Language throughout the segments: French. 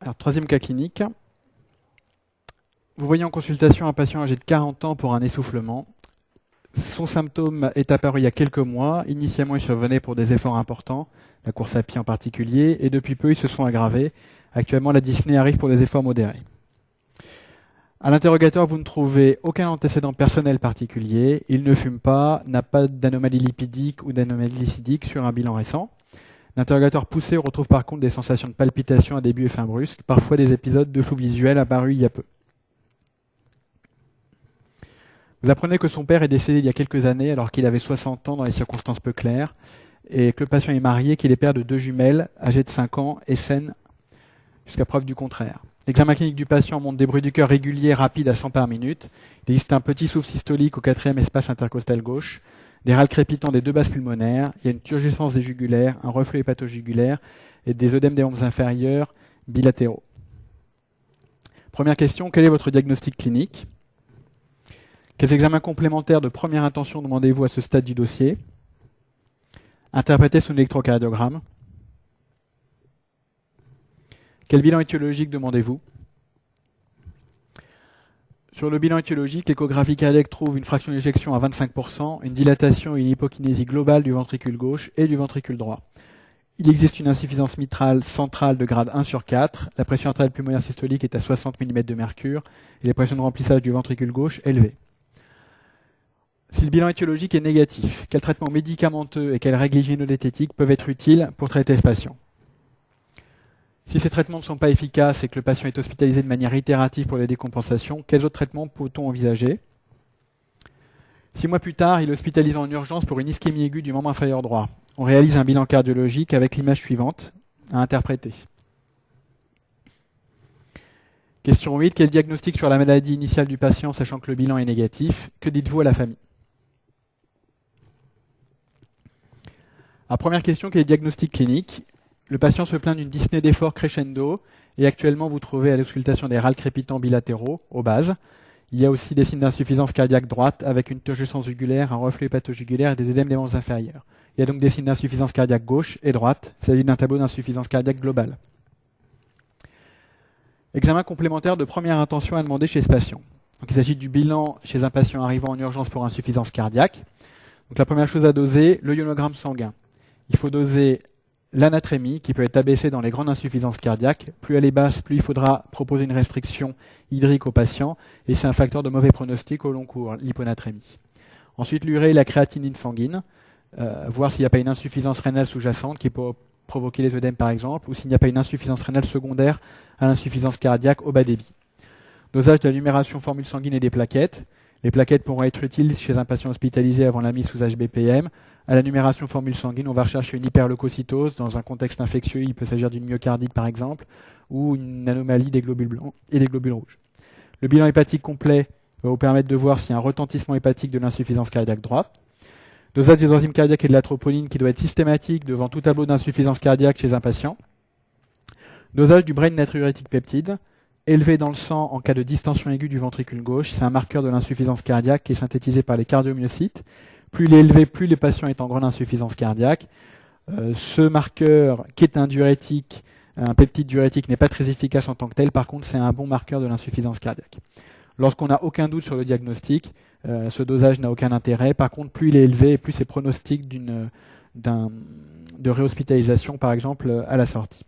Alors, troisième cas clinique. Vous voyez en consultation un patient âgé de 40 ans pour un essoufflement. Son symptôme est apparu il y a quelques mois. Initialement, il survenait pour des efforts importants, la course à pied en particulier, et depuis peu, ils se sont aggravés. Actuellement, la dyspnée arrive pour des efforts modérés. À l'interrogatoire, vous ne trouvez aucun antécédent personnel particulier. Il ne fume pas, n'a pas d'anomalie lipidique ou d'anomalie lipidique sur un bilan récent. L'interrogatoire poussé retrouve par contre des sensations de palpitation à début et fin brusque, parfois des épisodes de flou visuel apparus il y a peu. Vous apprenez que son père est décédé il y a quelques années alors qu'il avait 60 ans dans des circonstances peu claires, et que le patient est marié, qu'il est père de 2 jumelles, âgées de 5 ans et saines jusqu'à preuve du contraire. L'examen clinique du patient montre des bruits du cœur réguliers, rapides à 100 par minute. Il existe un petit souffle systolique au 4e espace intercostal gauche, des râles crépitants des 2 bases pulmonaires, il y a une turgescence des jugulaires, un reflux hépatojugulaire et des œdèmes des membres inférieurs bilatéraux. Première question, quel est votre diagnostic clinique? Quels examens complémentaires de première intention demandez-vous à ce stade du dossier? Interprété sous l'électrocardiogramme. Quel bilan étiologique demandez-vous? Sur le bilan étiologique, l'échographie cardiaque trouve une fraction d'éjection à 25%, une dilatation et une hypokinésie globale du ventricule gauche et du ventricule droit. Il existe une insuffisance mitrale centrale de grade 1/4. La pression artérielle pulmonaire systolique est à 60 mm de mercure et les pressions de remplissage du ventricule gauche élevées. Si le bilan étiologique est négatif, quels traitements médicamenteux et quelles règles hygiéno-diététiques peuvent être utiles pour traiter ce patient? Si ces traitements ne sont pas efficaces et que le patient est hospitalisé de manière itérative pour les décompensations, quels autres traitements peut-on envisager? 6 mois plus tard, il est hospitalisé en urgence pour une ischémie aiguë du membre inférieur droit. On réalise un bilan cardiologique avec l'image suivante à interpréter. Question 8. Quel diagnostic sur la maladie initiale du patient, sachant que le bilan est négatif? Que dites-vous à la famille? Alors, première question, quel est le diagnostic clinique? Le patient se plaint d'une dyspnée d'effort crescendo et actuellement vous trouvez à l'auscultation des râles crépitants bilatéraux aux bases. Il y a aussi des signes d'insuffisance cardiaque droite avec une turgescence jugulaire, un reflux hépatojugulaire et des œdèmes des membres inférieurs. Il y a donc des signes d'insuffisance cardiaque gauche et droite. Il s'agit d'un tableau d'insuffisance cardiaque globale. Examen complémentaire de première intention à demander chez ce patient. Donc, il s'agit du bilan chez un patient arrivant en urgence pour insuffisance cardiaque. Donc, la première chose à doser, le ionogramme sanguin. Il faut doser l'anatrémie qui peut être abaissée dans les grandes insuffisances cardiaques. Plus elle est basse, plus il faudra proposer une restriction hydrique au patient et c'est un facteur de mauvais pronostic au long cours, l'hyponatrémie. Ensuite, l'urée et la créatinine sanguine, voir s'il n'y a pas une insuffisance rénale sous-jacente qui peut provoquer les œdèmes par exemple, ou s'il n'y a pas une insuffisance rénale secondaire à l'insuffisance cardiaque au bas débit. Dosage de la numération formule sanguine et des plaquettes. Les plaquettes pourront être utiles chez un patient hospitalisé avant la mise sous HBPM. À la numération formule sanguine, on va rechercher une hyperleucocytose. Dans un contexte infectieux, il peut s'agir d'une myocardite par exemple, ou une anomalie des globules blancs et des globules rouges. Le bilan hépatique complet va vous permettre de voir s'il y a un retentissement hépatique de l'insuffisance cardiaque droite. Dosage des enzymes cardiaques et de la troponine qui doit être systématique devant tout tableau d'insuffisance cardiaque chez un patient. Dosage du brain natriurétique peptide, élevé dans le sang en cas de distension aiguë du ventricule gauche. C'est un marqueur de l'insuffisance cardiaque qui est synthétisé par les cardiomyocytes. Plus il est élevé, plus le patient est en grande insuffisance cardiaque. Ce marqueur, qui est un diurétique, un peptide diurétique, n'est pas très efficace en tant que tel. Par contre, c'est un bon marqueur de l'insuffisance cardiaque. Lorsqu'on n'a aucun doute sur le diagnostic, ce dosage n'a aucun intérêt. Par contre, plus il est élevé, plus c'est pronostic de réhospitalisation, par exemple, à la sortie.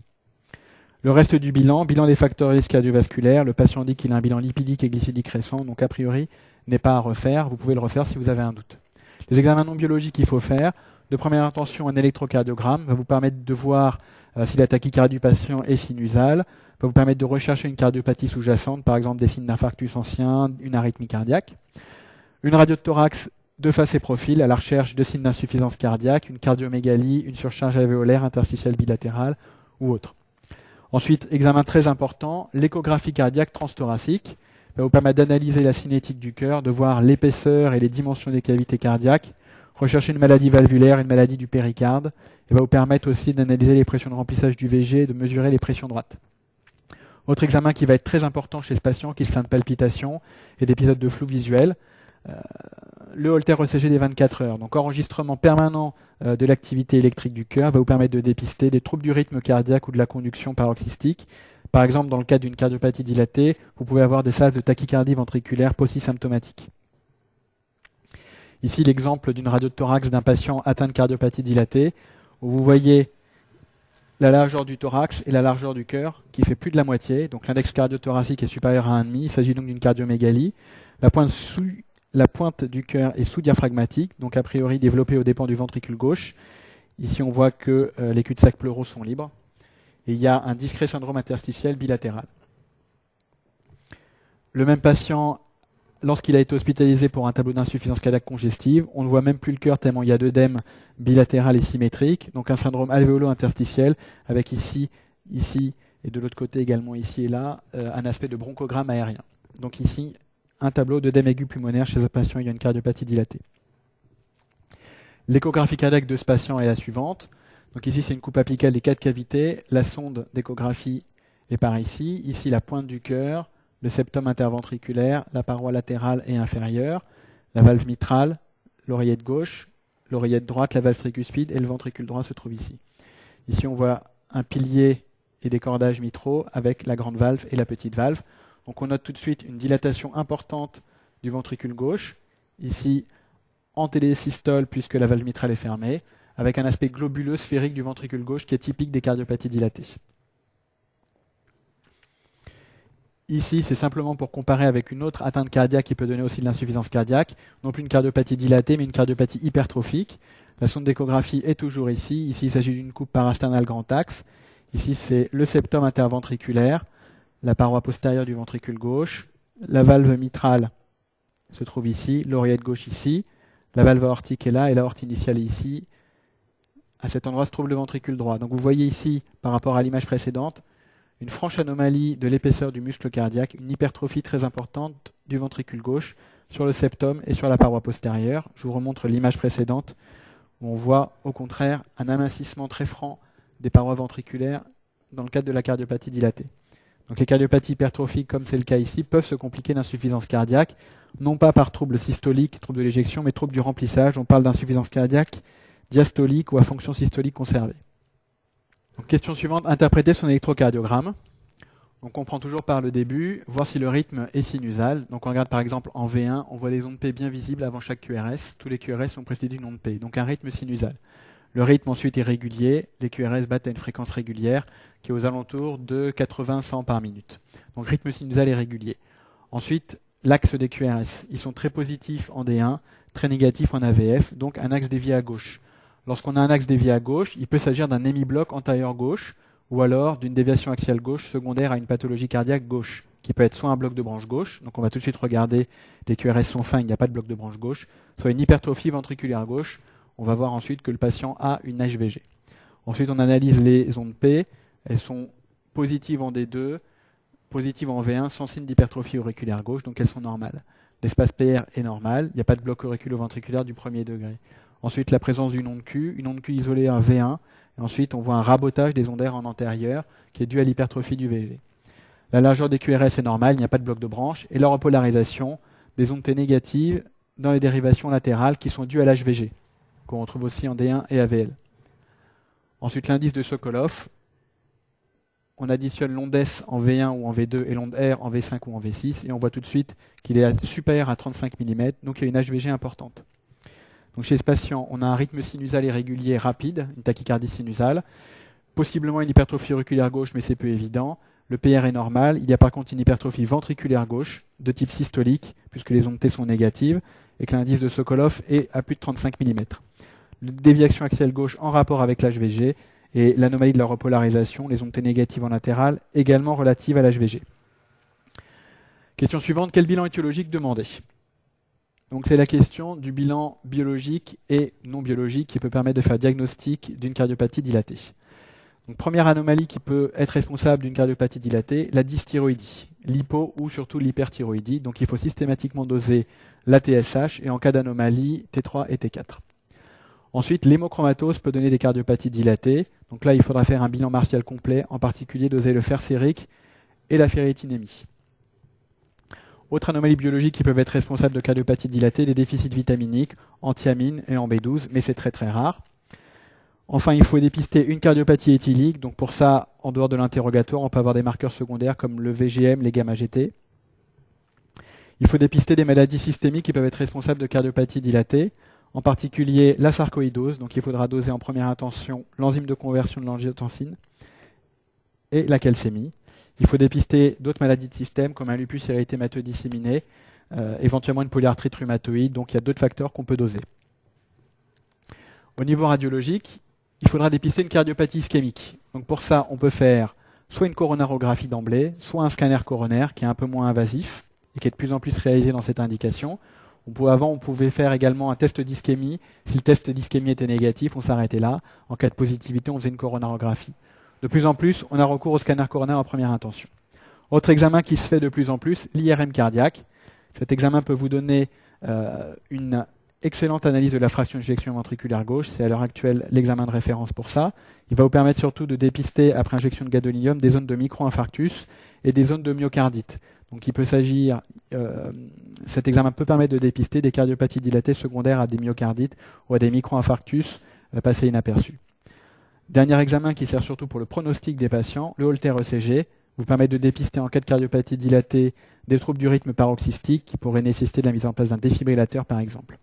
Le reste du bilan des facteurs risques cardiovasculaires, le patient dit qu'il a un bilan lipidique et glycédique récent, donc a priori, n'est pas à refaire. Vous pouvez le refaire si vous avez un doute. Les examens non biologiques qu'il faut faire, de première intention, un électrocardiogramme va vous permettre de voir si la tachycardie du patient est sinusale, va vous permettre de rechercher une cardiopathie sous-jacente, par exemple des signes d'infarctus ancien, une arythmie cardiaque. Une radio de thorax de face et profil à la recherche de signes d'insuffisance cardiaque, une cardiomégalie, une surcharge alvéolaire interstitielle bilatérale ou autre. Ensuite, examen très important, l'échographie cardiaque transthoracique va vous permettre d'analyser la cinétique du cœur, de voir l'épaisseur et les dimensions des cavités cardiaques, rechercher une maladie valvulaire, une maladie du péricarde, et va vous permettre aussi d'analyser les pressions de remplissage du VG et de mesurer les pressions droites. Autre examen qui va être très important chez ce patient qui se plaint de palpitations et d'épisodes de flou visuel, le Holter ECG des 24 heures. Donc enregistrement permanent de l'activité électrique du cœur va vous permettre de dépister des troubles du rythme cardiaque ou de la conduction paroxystique, par exemple, dans le cas d'une cardiopathie dilatée, vous pouvez avoir des salves de tachycardie ventriculaire paucisymptomatique. Ici, l'exemple d'une radio de thorax d'un patient atteint de cardiopathie dilatée, où vous voyez la largeur du thorax et la largeur du cœur, qui fait plus de la moitié. Donc l'index cardiothoracique est supérieur à 1,5. Il s'agit donc d'une cardiomégalie. La pointe du cœur est sous-diaphragmatique, donc a priori développée aux dépens du ventricule gauche. Ici, on voit que les cul-de-sac pleuraux sont libres. Et il y a un discret syndrome interstitiel bilatéral. Le même patient, lorsqu'il a été hospitalisé pour un tableau d'insuffisance cardiaque congestive, on ne voit même plus le cœur tellement il y a d'œdème bilatéral et symétrique, donc un syndrome alvéolo-interstitiel avec ici et de l'autre côté également ici et là, un aspect de bronchogramme aérien. Donc ici, un tableau d'œdème aigu pulmonaire chez un patient ayant une cardiopathie dilatée. L'échographie cardiaque de ce patient est la suivante. Donc ici, c'est une coupe apicale des 4 cavités. La sonde d'échographie est par ici. Ici, la pointe du cœur, le septum interventriculaire, la paroi latérale et inférieure, la valve mitrale, l'oreillette gauche, l'oreillette droite, la valve tricuspide et le ventricule droit se trouve ici. Ici, on voit un pilier et des cordages mitraux avec la grande valve et la petite valve. Donc on note tout de suite une dilatation importante du ventricule gauche. Ici, en télésystole puisque la valve mitrale est fermée, avec un aspect globuleux sphérique du ventricule gauche qui est typique des cardiopathies dilatées. Ici, c'est simplement pour comparer avec une autre atteinte cardiaque qui peut donner aussi de l'insuffisance cardiaque, non plus une cardiopathie dilatée, mais une cardiopathie hypertrophique. La sonde d'échographie est toujours ici. Ici, il s'agit d'une coupe parasternale grand axe. Ici, c'est le septum interventriculaire, la paroi postérieure du ventricule gauche, la valve mitrale se trouve ici, l'oreillette gauche ici, la valve aortique est là et l'aorte initiale est ici. À cet endroit se trouve le ventricule droit. Donc vous voyez ici, par rapport à l'image précédente, une franche anomalie de l'épaisseur du muscle cardiaque, une hypertrophie très importante du ventricule gauche sur le septum et sur la paroi postérieure. Je vous remontre l'image précédente où on voit au contraire un amincissement très franc des parois ventriculaires dans le cadre de la cardiopathie dilatée. Donc les cardiopathies hypertrophiques, comme c'est le cas ici, peuvent se compliquer d'insuffisance cardiaque, non pas par troubles systoliques, troubles de l'éjection, mais troubles du remplissage. On parle d'insuffisance cardiaque diastolique ou à fonction systolique conservée. Donc, question suivante, interpréter son électrocardiogramme. Donc on prend toujours par le début, voir si le rythme est sinusal. Donc on regarde par exemple en V1, on voit des ondes P bien visibles avant chaque QRS. Tous les QRS sont précédés d'une onde P, donc un rythme sinusal. Le rythme ensuite est régulier, les QRS battent à une fréquence régulière qui est aux alentours de 80-100 par minute. Donc rythme sinusal est régulier. Ensuite, l'axe des QRS, ils sont très positifs en D1, très négatifs en AVF, donc un axe dévié à gauche. Lorsqu'on a un axe dévié à gauche, il peut s'agir d'un hémibloc antérieur gauche ou alors d'une déviation axiale gauche secondaire à une pathologie cardiaque gauche, qui peut être soit un bloc de branche gauche, donc on va tout de suite regarder, les QRS sont fins, il n'y a pas de bloc de branche gauche, soit une hypertrophie ventriculaire gauche, on va voir ensuite que le patient a une HVG. Ensuite, on analyse les ondes P, elles sont positives en D2, positives en V1, sans signe d'hypertrophie auriculaire gauche, donc elles sont normales. L'espace PR est normal, il n'y a pas de bloc auriculo-ventriculaire du premier degré. Ensuite, la présence d'une onde Q isolée en V1, et ensuite on voit un rabotage des ondaires en antérieur qui est dû à l'hypertrophie du VG. La largeur des QRS est normale, il n'y a pas de bloc de branche, et la repolarisation des ondes T négatives dans les dérivations latérales qui sont dues à l'HVG, qu'on retrouve aussi en D1 et AVL. Ensuite, l'indice de Sokolov, on additionne l'onde S en V1 ou en V2 et l'onde R en V5 ou en V6, et on voit tout de suite qu'il est supérieur à 35 mm, donc il y a une HVG importante. Donc chez ce patient, on a un rythme sinusal irrégulier rapide, une tachycardie sinusale, possiblement une hypertrophie auriculaire gauche, mais c'est peu évident. Le PR est normal. Il y a par contre une hypertrophie ventriculaire gauche, de type systolique, puisque les ondes T sont négatives, et que l'indice de Sokolov est à plus de 35 mm. La déviation axiale gauche en rapport avec l'HVG, et l'anomalie de la repolarisation, les ondes T négatives en latéral, également relatives à l'HVG. Question suivante, quel bilan étiologique demander ? Donc c'est la question du bilan biologique et non biologique qui peut permettre de faire diagnostic d'une cardiopathie dilatée. Donc première anomalie qui peut être responsable d'une cardiopathie dilatée, la dysthyroïdie, l'hypo ou surtout l'hyperthyroïdie. Donc il faut systématiquement doser la TSH et en cas d'anomalie T3 et T4. Ensuite, l'hémochromatose peut donner des cardiopathies dilatées. Donc là, il faudra faire un bilan martial complet, en particulier doser le fer sérique et la ferritinémie. Autre anomalie biologique qui peuvent être responsables de cardiopathie dilatée, des déficits vitaminiques en thiamine et en B12, mais c'est très très rare. Enfin, il faut dépister une cardiopathie éthylique. Donc pour ça, en dehors de l'interrogatoire, on peut avoir des marqueurs secondaires comme le VGM, les gamma-GT. Il faut dépister des maladies systémiques qui peuvent être responsables de cardiopathie dilatée, en particulier la sarcoïdose. Donc il faudra doser en première intention l'enzyme de conversion de l'angiotensine et la calcémie. Il faut dépister d'autres maladies de système comme un lupus érythémateux disséminé, éventuellement une polyarthrite rhumatoïde. Donc il y a d'autres facteurs qu'on peut doser. Au niveau radiologique, il faudra dépister une cardiopathie ischémique. Donc pour ça, on peut faire soit une coronarographie d'emblée, soit un scanner coronaire qui est un peu moins invasif et qui est de plus en plus réalisé dans cette indication. Avant, on pouvait faire également un test d'ischémie. Si le test d'ischémie était négatif, on s'arrêtait là. En cas de positivité, on faisait une coronarographie. De plus en plus, on a recours au scanner coronaire en première intention. Autre examen qui se fait de plus en plus, l'IRM cardiaque. Cet examen peut vous donner une excellente analyse de la fraction d'éjection ventriculaire gauche. C'est à l'heure actuelle l'examen de référence pour ça. Il va vous permettre surtout de dépister, après injection de gadolinium, des zones de micro-infarctus et des zones de myocardite. Donc il peut s'agir, cet examen peut permettre de dépister des cardiopathies dilatées secondaires à des myocardites ou à des micro-infarctus passés inaperçus. Dernier examen qui sert surtout pour le pronostic des patients, le Holter ECG, vous permet de dépister en cas de cardiopathie dilatée des troubles du rythme paroxystique qui pourraient nécessiter de la mise en place d'un défibrillateur par exemple.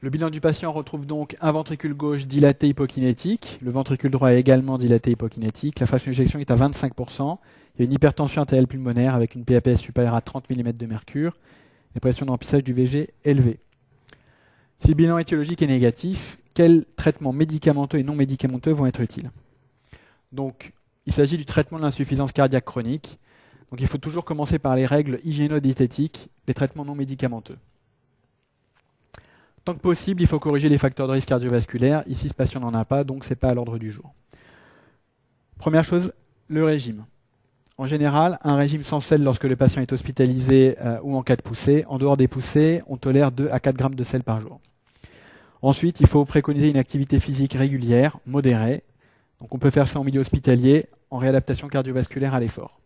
Le bilan du patient retrouve donc un ventricule gauche dilaté hypokinétique, le ventricule droit est également dilaté hypokinétique, la fraction d'éjection est à 25%, il y a une hypertension artérielle pulmonaire avec une PAPS supérieure à 30 mm de mercure, une pression d'emplissage du VG élevée. Si le bilan étiologique est négatif, quels traitements médicamenteux et non médicamenteux vont être utiles? Donc, il s'agit du traitement de l'insuffisance cardiaque chronique. Donc, il faut toujours commencer par les règles hygiéno-diététiques, les traitements non médicamenteux. Tant que possible, il faut corriger les facteurs de risque cardiovasculaire. Ici, ce patient n'en a pas, donc ce n'est pas à l'ordre du jour. Première chose, le régime. En général, un régime sans sel lorsque le patient est hospitalisé ou en cas de poussée. En dehors des poussées, on tolère 2 à 4 grammes de sel par jour. Ensuite, il faut préconiser une activité physique régulière, modérée. Donc on peut faire ça en milieu hospitalier, en réadaptation cardiovasculaire à l'effort.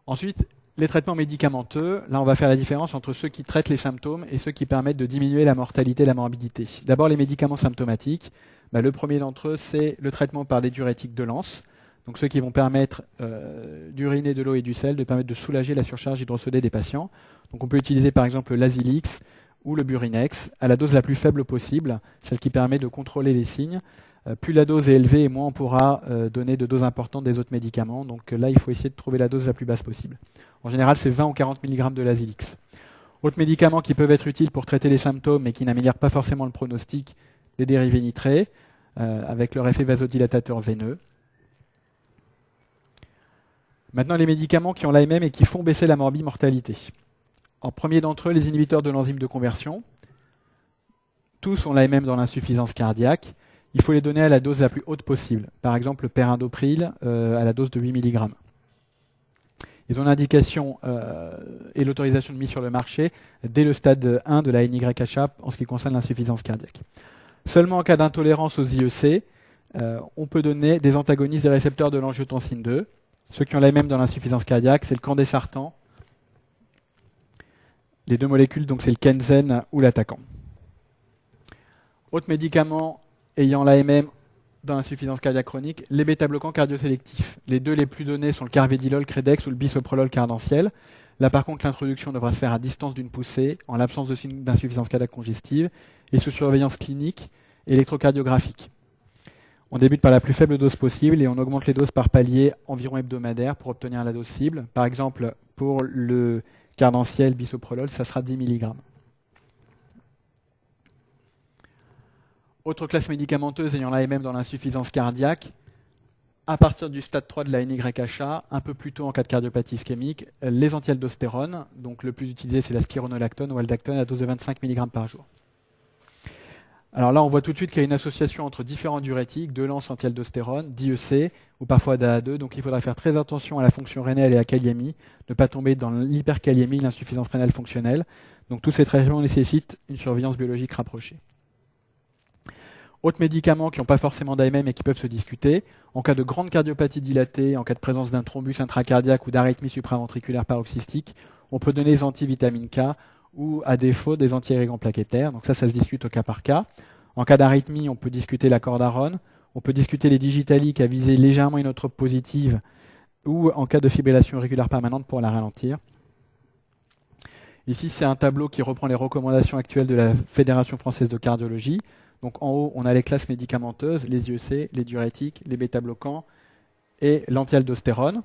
Ensuite, les traitements médicamenteux, là on va faire la différence entre ceux qui traitent les symptômes et ceux qui permettent de diminuer la mortalité et la morbidité. D'abord les médicaments symptomatiques. Le premier d'entre eux, c'est le traitement par des diurétiques de l'ANS, donc ceux qui vont permettre d'uriner de l'eau et du sel, de permettre de soulager la surcharge hydrosodée des patients. Donc on peut utiliser par exemple l'Azilix ou le Burinex à la dose la plus faible possible, celle qui permet de contrôler les signes. Plus la dose est élevée et moins on pourra donner de doses importantes des autres médicaments. Donc là, il faut essayer de trouver la dose la plus basse possible. En général, c'est 20 ou 40 mg de l'Azilix. Autres médicaments qui peuvent être utiles pour traiter les symptômes mais qui n'améliorent pas forcément le pronostic, les dérivés nitrés, avec leur effet vasodilatateur veineux. Maintenant, les médicaments qui ont l'AMM et qui font baisser la mortalité. En premier d'entre eux, les inhibiteurs de l'enzyme de conversion. Tous ont l'AMM dans l'insuffisance cardiaque. Il faut les donner à la dose la plus haute possible. Par exemple, le perindopril à la dose de 8 mg. Ils ont l'indication et l'autorisation de mise sur le marché dès le stade 1 de la NYHA en ce qui concerne l'insuffisance cardiaque. Seulement en cas d'intolérance aux IEC, on peut donner des antagonistes des récepteurs de l'angiotensine 2. Ceux qui ont l'AMM dans l'insuffisance cardiaque, c'est le candesartan. Les deux molécules, donc c'est le Kenzen ou l'attaquant. Autres médicaments ayant l'AMM dans l'insuffisance cardiaque chronique, les bêta-bloquants cardiosélectifs. Les deux les plus donnés sont le carvedilol, Credex ou le bisoprolol cardanciel. Là par contre, l'introduction devra se faire à distance d'une poussée, en l'absence de signes d'insuffisance cardiaque congestive, et sous surveillance clinique électrocardiographique. On débute par la plus faible dose possible et on augmente les doses par palier environ hebdomadaire pour obtenir la dose cible. Par exemple, pour le cardanciel bisoprolol, ça sera 10 mg. Autre classe médicamenteuse ayant l'AMM dans l'insuffisance cardiaque, à partir du stade 3 de la NYHA, un peu plus tôt en cas de cardiopathie ischémique, les antialdostérone. Donc le plus utilisé, c'est la spironolactone ou aldactone à dose de 25 mg par jour. Alors là, on voit tout de suite qu'il y a une association entre différents diurétiques, de l'ANS antialdostérone, d'IEC ou parfois d'AA2. Donc il faudra faire très attention à la fonction rénale et à la kaliémie, ne pas tomber dans l'hyperkaliémie, l'insuffisance rénale fonctionnelle. Donc tous ces traitements nécessitent une surveillance biologique rapprochée. Autres médicaments qui n'ont pas forcément d'AMM et qui peuvent se discuter, en cas de grande cardiopathie dilatée, en cas de présence d'un thrombus intracardiaque ou d'arythmie supraventriculaire paroxystique, on peut donner les antivitamines K ou à défaut des anti-irrigants plaquettaires. Donc ça se discute au cas par cas. En cas d'arythmie, on peut discuter l'accord d'Aaron, on peut discuter les digitaliques à viser légèrement inotrope positive, ou en cas de fibrillation auriculaire permanente pour la ralentir. Ici, c'est un tableau qui reprend les recommandations actuelles de la Fédération française de cardiologie. Donc en haut, on a les classes médicamenteuses, les IEC, les diurétiques, les bêta-bloquants et l'antialdostérone.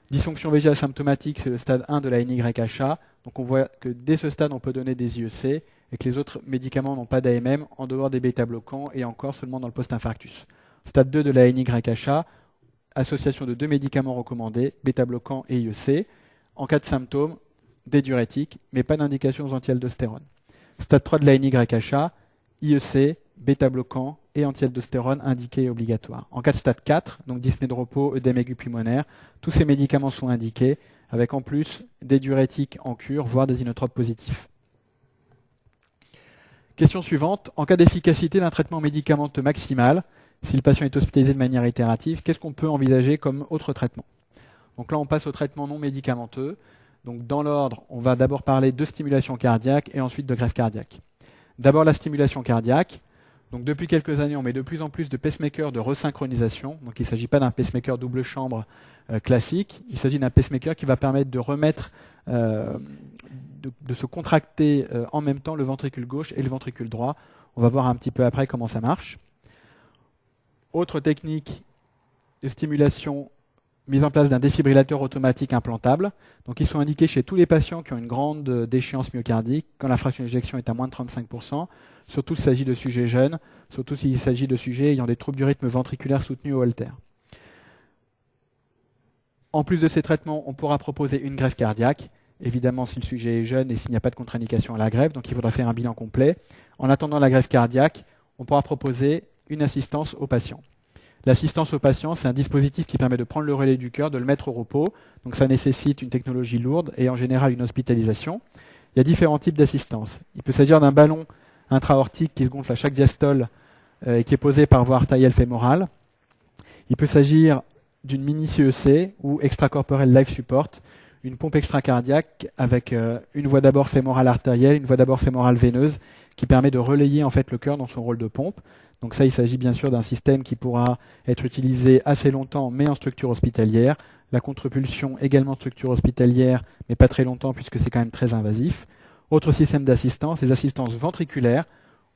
Dysfonction VG asymptomatique, c'est le stade 1 de la NYHA. Donc on voit que dès ce stade, on peut donner des IEC et que les autres médicaments n'ont pas d'AMM en dehors des bêta-bloquants et encore seulement dans le post-infarctus. Stade 2 de la NYHA, association de 2 médicaments recommandés, bêta-bloquants et IEC. En cas de symptômes, des diurétiques, mais pas d'indication aux antialdostérone. Stade 3 de la NYHA, IEC, bêta-bloquants et antialdostérone indiqués et obligatoires. En cas de stade 4, donc dyspnée de repos, œdème aigu pulmonaire, tous ces médicaments sont indiqués, avec en plus des diurétiques en cure, voire des inotropes positifs. Question suivante. En cas d'efficacité d'un traitement médicamenteux maximal, si le patient est hospitalisé de manière itérative, qu'est-ce qu'on peut envisager comme autre traitement? Donc là, on passe au traitement non médicamenteux. Donc dans l'ordre, on va d'abord parler de stimulation cardiaque et ensuite de greffe cardiaque. D'abord la stimulation cardiaque. Donc depuis quelques années, on met de plus en plus de pacemakers de resynchronisation. Donc il ne s'agit pas d'un pacemaker double chambre classique. Il s'agit d'un pacemaker qui va permettre de remettre, de se contracter en même temps le ventricule gauche et le ventricule droit. On va voir un petit peu après comment ça marche. Autre technique de stimulation mise en place d'un défibrillateur automatique implantable. Donc ils sont indiqués chez tous les patients qui ont une grande déchéance myocardique, quand la fraction d'éjection est à moins de 35%, surtout s'il s'agit de sujets jeunes, surtout s'il s'agit de sujets ayant des troubles du rythme ventriculaire soutenus au holter. En plus de ces traitements, on pourra proposer une greffe cardiaque, évidemment si le sujet est jeune et s'il n'y a pas de contre-indication à la greffe, donc il faudra faire un bilan complet. En attendant la greffe cardiaque, on pourra proposer une assistance au patient. L'assistance au patient, c'est un dispositif qui permet de prendre le relais du cœur, de le mettre au repos. Donc ça nécessite une technologie lourde et en général une hospitalisation. Il y a différents types d'assistance. Il peut s'agir d'un ballon intra-aortique qui se gonfle à chaque diastole et qui est posé par voie artérielle fémorale. Il peut s'agir d'une mini CEC ou extracorporelle life support, une pompe extracardiaque avec une voie d'abord fémorale artérielle, une voie d'abord fémorale veineuse qui permet de relayer en fait le cœur dans son rôle de pompe. Donc ça, il s'agit bien sûr d'un système qui pourra être utilisé assez longtemps, mais en structure hospitalière. La contrepulsion également en structure hospitalière, mais pas très longtemps puisque c'est quand même très invasif. Autre système d'assistance, les assistances ventriculaires,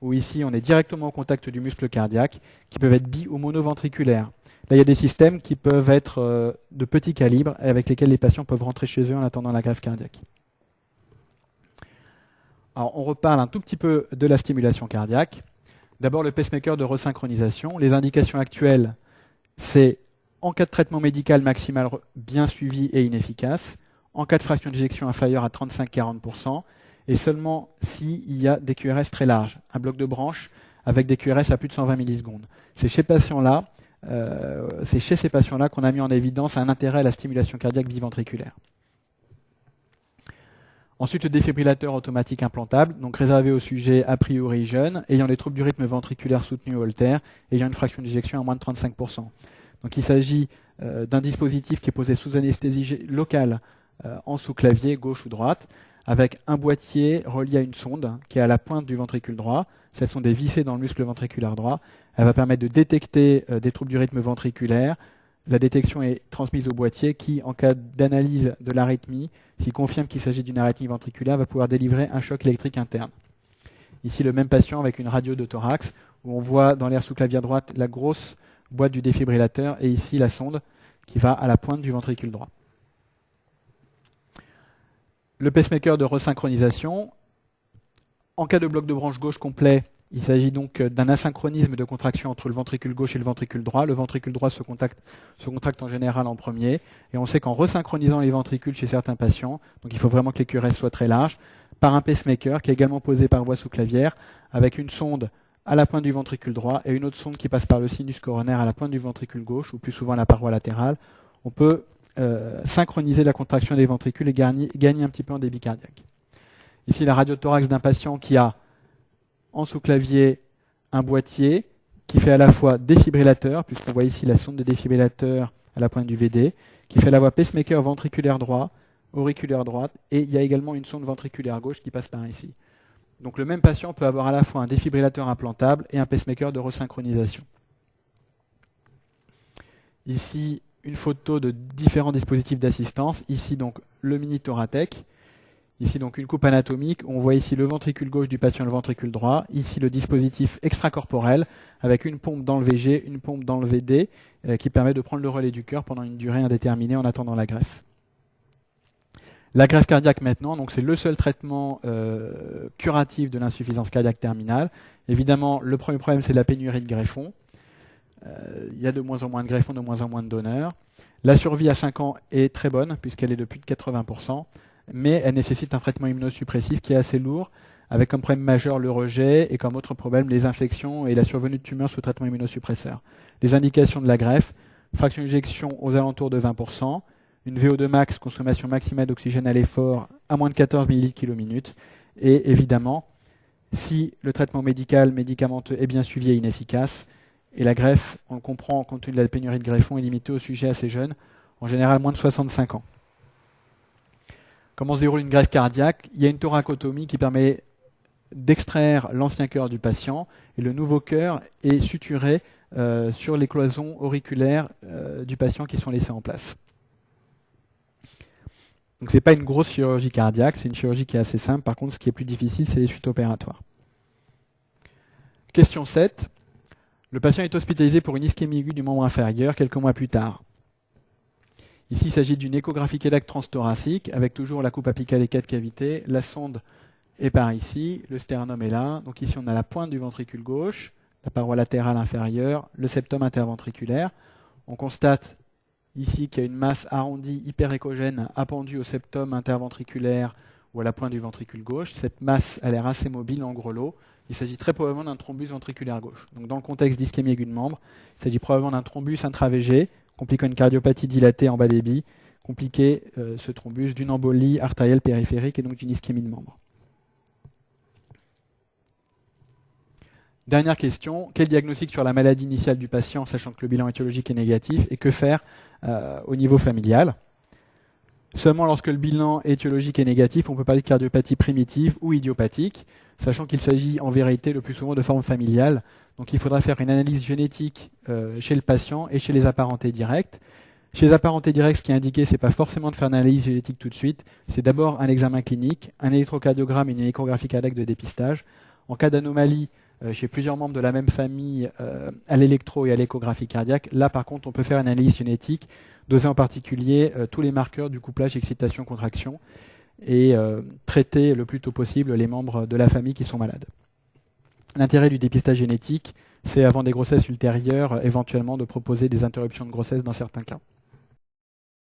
où ici on est directement au contact du muscle cardiaque, qui peuvent être bi- ou monoventriculaires. Là, il y a des systèmes qui peuvent être de petit calibre, avec lesquels les patients peuvent rentrer chez eux en attendant la greffe cardiaque. Alors, on reparle un tout petit peu de la stimulation cardiaque. D'abord, le pacemaker de resynchronisation. Les indications actuelles, c'est en cas de traitement médical maximal bien suivi et inefficace, en cas de fraction d'éjection inférieure à 35-40%, et seulement s'il y a des QRS très larges, un bloc de branche avec des QRS à plus de 120 millisecondes. C'est chez ces patients-là qu'on a mis en évidence un intérêt à la stimulation cardiaque biventriculaire. Ensuite, le défibrillateur automatique implantable, donc réservé aux sujets a priori jeunes, ayant des troubles du rythme ventriculaire soutenus au holter, ayant une fraction d'éjection à moins de 35%. Donc il s'agit d'un dispositif qui est posé sous anesthésie locale en sous-clavier, gauche ou droite, avec un boîtier relié à une sonde qui est à la pointe du ventricule droit. Cette sonde est vissée dans le muscle ventriculaire droit. Elle va permettre de détecter des troubles du rythme ventriculaire. La détection est transmise au boîtier qui, en cas d'analyse de l'arythmie, s'il confirme qu'il s'agit d'une arythmie ventriculaire, va pouvoir délivrer un choc électrique interne. Ici, le même patient avec une radio de thorax, où on voit dans l'aire sous-clavière droite la grosse boîte du défibrillateur, et ici la sonde qui va à la pointe du ventricule droit. Le pacemaker de resynchronisation, en cas de bloc de branche gauche complet, il s'agit donc d'un asynchronisme de contraction entre le ventricule gauche et le ventricule droit. Le ventricule droit se contracte en général en premier. Et on sait qu'en resynchronisant les ventricules chez certains patients, donc il faut vraiment que les QRS soient très larges, par un pacemaker qui est également posé par voie sous-clavière, avec une sonde à la pointe du ventricule droit et une autre sonde qui passe par le sinus coronaire à la pointe du ventricule gauche, ou plus souvent à la paroi latérale, on peut synchroniser la contraction des ventricules et gagner un petit peu en débit cardiaque. Ici, la radiothorax d'un patient qui a en sous-clavier un boîtier qui fait à la fois défibrillateur, puisqu'on voit ici la sonde de défibrillateur à la pointe du VD, qui fait à la fois pacemaker ventriculaire droit, auriculaire droite, et il y a également une sonde ventriculaire gauche qui passe par ici. Donc le même patient peut avoir à la fois un défibrillateur implantable et un pacemaker de resynchronisation. Ici, une photo de différents dispositifs d'assistance. Ici, donc, le mini Thoratec. Ici, donc, une coupe anatomique. On voit ici le ventricule gauche du patient et le ventricule droit. Ici, le dispositif extracorporel avec une pompe dans le VG, une pompe dans le VD, qui permet de prendre le relais du cœur pendant une durée indéterminée en attendant la greffe. La greffe cardiaque maintenant, donc c'est le seul traitement curatif de l'insuffisance cardiaque terminale. Évidemment, le premier problème, c'est la pénurie de greffons. Il y a de moins en moins de greffons, de moins en moins de donneurs. La survie à 5 ans est très bonne, puisqu'elle est de plus de 80%, mais elle nécessite un traitement immunosuppressif qui est assez lourd, avec comme problème majeur le rejet et comme autre problème les infections et la survenue de tumeurs sous traitement immunosuppresseur. Les indications de la greffe, fraction d'éjection aux alentours de 20%, une VO2 max, consommation maximale d'oxygène à l'effort à moins de 14 ml/min, et évidemment, si le traitement médicamenteux est bien suivi et inefficace, et la greffe, on le comprend compte tenu de la pénurie de greffons, est limitée aux sujets assez jeunes, en général moins de 65 ans. Comment se déroule une greffe cardiaque? Il y a une thoracotomie qui permet d'extraire l'ancien cœur du patient, et le nouveau cœur est suturé sur les cloisons auriculaires du patient qui sont laissées en place. Donc ce n'est pas une grosse chirurgie cardiaque, c'est une chirurgie qui est assez simple. Par contre, ce qui est plus difficile, c'est les suites opératoires. Question 7. Le patient est hospitalisé pour une ischémie aiguë du membre inférieur quelques mois plus tard. Ici, il s'agit d'une échographie cardiaque transthoracique avec toujours la coupe apicale et 4 cavités. La sonde est par ici, le sternum est là. Donc ici, on a la pointe du ventricule gauche, la paroi latérale inférieure, le septum interventriculaire. On constate ici qu'il y a une masse arrondie hyperéchogène appendue au septum interventriculaire ou à la pointe du ventricule gauche. Cette masse a l'air assez mobile en grelot. Il s'agit très probablement d'un thrombus ventriculaire gauche. Donc dans le contexte d'ischémie aiguë de membre, il s'agit probablement d'un thrombus intravégé, compliquant une cardiopathie dilatée en bas débit, compliqué ce thrombus d'une embolie artérielle périphérique et donc d'une ischémie de membre. Dernière question, quel diagnostic sur la maladie initiale du patient, sachant que le bilan étiologique est négatif, et que faire au niveau familial? Seulement lorsque le bilan étiologique est négatif, on peut parler de cardiopathie primitive ou idiopathique, sachant qu'il s'agit en vérité le plus souvent de formes familiales. Donc il faudra faire une analyse génétique chez le patient et chez les apparentés directs. Chez les apparentés directs, ce qui est indiqué, ce n'est pas forcément de faire une analyse génétique tout de suite, c'est d'abord un examen clinique, un électrocardiogramme et une échographie cardiaque de dépistage. En cas d'anomalie, chez plusieurs membres de la même famille, à l'électro et à l'échographie cardiaque, là par contre on peut faire une analyse génétique, doser en particulier tous les marqueurs du couplage excitation-contraction et traiter le plus tôt possible les membres de la famille qui sont malades. L'intérêt du dépistage génétique, c'est avant des grossesses ultérieures, éventuellement de proposer des interruptions de grossesse dans certains cas.